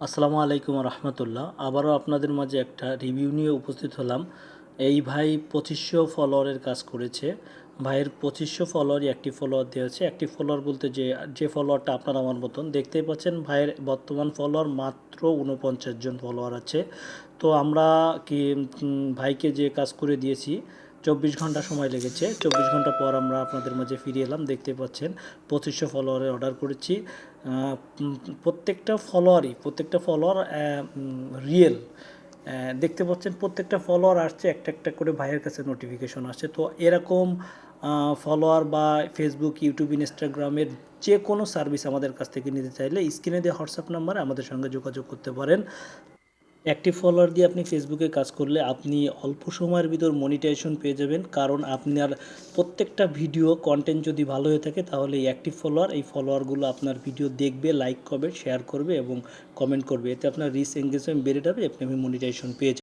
আসসালামু আলাইকুম রহমতুল্লাহ। আবারও আপনাদের মাঝে একটা রিভিউ নিয়ে উপস্থিত হলাম। এই ভাই 2500 ফলোয়ারের কাজ করেছে। ভাইয়ের 2500 ফলোয়ারই একটি ফলোয়ার দিয়েছে। একটি ফলোয়ার বলতে যে ফলোয়ারটা আপনার আমার মতন দেখতেই পাচ্ছেন। ভাইয়ের বর্তমান ফলোয়ার মাত্র 49 জন ফলোয়ার আছে। তো আমরা কি ভাইকে যে কাজ করে দিয়েছি, 24 ঘন্টা সময় লেগেছে। 24 ঘন্টা পর আমরা আপনাদের মাঝে ফিরে এলাম। দেখতে পাচ্ছেন 2500 ফলোয়ারের অর্ডার করেছি। প্রত্যেকটা ফলোয়ার রিয়েল। দেখতে পাচ্ছেন প্রত্যেকটা ফলোয়ার আসছে, একটা একটা করে ভাইয়ের কাছে নোটিফিকেশন আসছে। তো এরকম ফলোয়ার বা ফেসবুক, ইউটিউব, ইনস্টাগ্রামের যে কোনো সার্ভিস আমাদের কাছ থেকে নিতে চাইলে স্ক্রিনে দেওয়া হোয়াটসঅ্যাপ নাম্বারে আমাদের সঙ্গে যোগাযোগ করতে পারেন। অ্যাক্টিভ ফলোয়ার দিয়ে আপনি ফেসবুকে কাজ করলে আপনি অল্প সময়ের ভিতর মনিটাইজেশন পেয়ে যাবেন, কারণ আপনার প্রত্যেকটা ভিডিও কন্টেন্ট যদি ভালো হয়ে থাকে তাহলে এই অ্যাক্টিভ ফলোয়ার, এই ফলোয়ারগুলো আপনার ভিডিও দেখবে, লাইক করবে, শেয়ার করবে এবং কমেন্ট করবে। এতে আপনার রিচ এঙ্গেজমেন্ট বেড়ে যাবে, আপনি মনিটাইজেশন পেয়ে যাবেন।